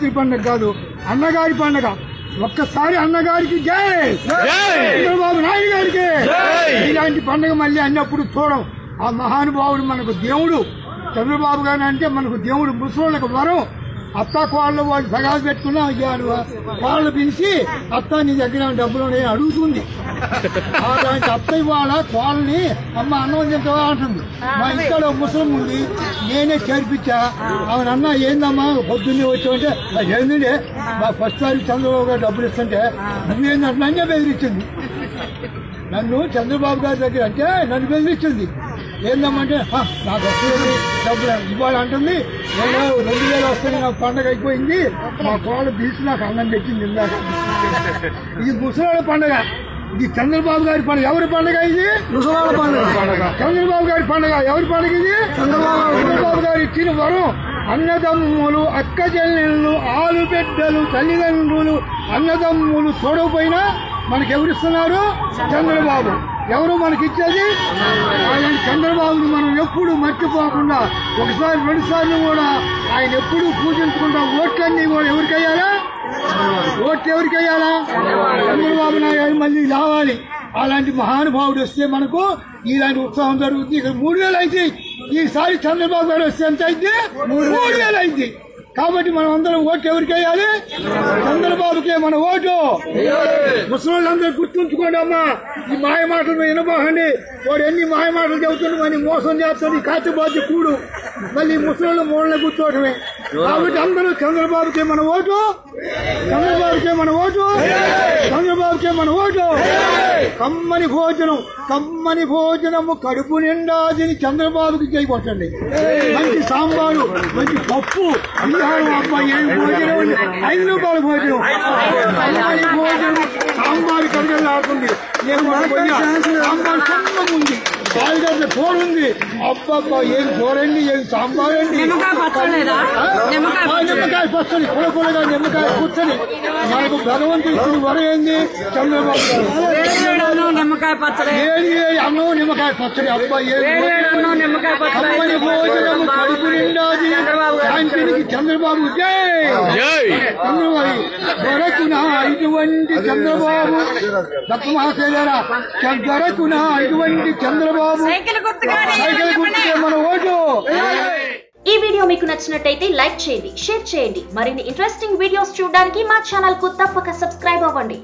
శివరాత్రి పండుగ కాదు, అన్నగారి పండుగ. ఒక్కసారి అన్నగారికి జై, చంద్రబాబు నాయుడు గారికి. ఇలాంటి పండుగ మళ్ళీ అన్నప్పుడు చూడం. ఆ మహానుభావుడు మనకు దేవుడు. చంద్రబాబు గారు అంటే మనకు దేవుడు, ముసలోళ్ళకు వరం. అత్త కోళ్ళు వాళ్ళు సగాలు పెట్టుకున్నా కోళ్ళు పిలిచి అత్త నీ దగ్గర డబ్బులు అడుగుతుంది. అలాంటి అత్తయ్య వాళ్ళ కోళ్ళని అమ్మ అన్నం తింటావా అంటుంది. మా ఇంట్లో ముసలం ఉంది, నేనే చేర్పించా. ఆమె అన్న ఏందమ్మా పొద్దున్నే వచ్చామంటే ఏంటంటే మా ఫస్ట్ సారి చంద్రబాబు గారు డబ్బులు ఇస్తుంటే నువ్వేందంటే నన్నే బెదిరించింది. నన్ను చంద్రబాబు గారి దగ్గర అంటే నన్ను బెదిరించింది. ఏందమ్మంటే నాకు వస్తుంది డబ్బులు ఇవాళ అంటుంది. 2000 వస్తుంది, నాకు పండగ అయిపోయింది. మా కోళ్ళ బీచ్ నాకు అన్నం పెట్టింది. ఇది ముసలాళ్ళ పండుగ, ఇది చంద్రబాబు గారి పండుగ. ఎవరి పండుగ ఇది? ముసలాళ్ళ పండుగ. చంద్రబాబు గారి పండుగ. ఎవరి పండుగ ఇది? చంద్రబాబు గారు ఇచ్చిన వరం. అన్నదమ్ములు, అక్క చెల్లెళ్ళు, ఆలు బిడ్డలు, తల్లిదండ్రులు, అన్నదమ్ములు చూడకపోయినా మనకి ఎవరిస్తున్నారు? చంద్రబాబు. ఎవరు మనకిచ్చేది? ఆయన చంద్రబాబుని మనం ఎప్పుడు మర్చిపోకుండా, ఒకసారి 2 సార్లు కూడా ఆయన ఎప్పుడు పూజించకుండా ఓట్లన్నీ కూడా ఎవరికయ్యాలా? ఓట్లు ఎవరికయ్యాలా? చంద్రబాబు నాయుడు మళ్ళీ రావాలి. అలాంటి మహానుభావుడు వస్తే మనకు ఇలాంటి ఉత్సాహం జరుగుతుంది. ఇక్కడ 3000 అయితే ఈసారి చంద్రబాబు గారు వస్తే ఎంత అయితే 3000 అయింది. కాబట్టి మనం అందరం ఓటు ఎవరికి వేయాలి? చంద్రబాబుకే మన ఓటు. ముసలిళ్ళందరూ గుర్తుంచుకోండి అమ్మా. ఈ మాయ మాటలు వినబోకండి. వాడు ఎన్ని మాయ మాటలు చెబుతుంది, మరి మోసం చేస్తుంది. కాచిబాచి కూడు మళ్ళీ ముసలి మూలనే కూర్చోవటమే. కాబట్టి అందరూ చంద్రబాబుకే మన ఓటు, చంద్రబాబుకే మన ఓటు, చంద్రబాబుకే మన ఓటు. కమ్మని భోజనం, కమ్మని భోజనము కడుపు నిండా తిని చంద్రబాబుకి చేయకొట్టండి. మంచి సాంబారు, మంచి పప్పు, అబ్బాయి ఏం భోజనం, 5 రూపాయల భోజనం. భోజనం సాంబారు కడుగలు ఆడుతుంది. సాంబారు కమ్మగా ఉంది, పాలుగడ్డ కూర ఉంది. అబ్బబ్బా ఏం కూరండి, ఏం సాంబార్ అండి. నిమ్మకాయ పచ్చడి, కూరగా నిమ్మకాయ కూర్చొని మనకు భగవంతుడు వరం ఏంది? చంద్రబాబు గారు నిమ్మకాయ పచ్చడి, అన్నం నిమ్మకాయ పచ్చడి. అబ్బాయి కమ్మని భోజనం కడుపు నిండాది శాంతికి చంద్రబాబు జై. చంద్రబాబు దొరకునా ఇటువంటి చంద్రబాబు, దత్తమహాశైలరా దొరకునా ఇటువంటి చంద్రబాబు సైకిల్ గుర్తుకే మన ఓటు. ఈ వీడియో మీకు నచ్చినట్టయితే లైక్ చేయండి, షేర్ చేయండి. మరిన్ని ఇంట్రెస్టింగ్ వీడియోస్ చూడడానికి మా ఛానల్ కు తప్పక సబ్స్క్రైబ్ అవ్వండి.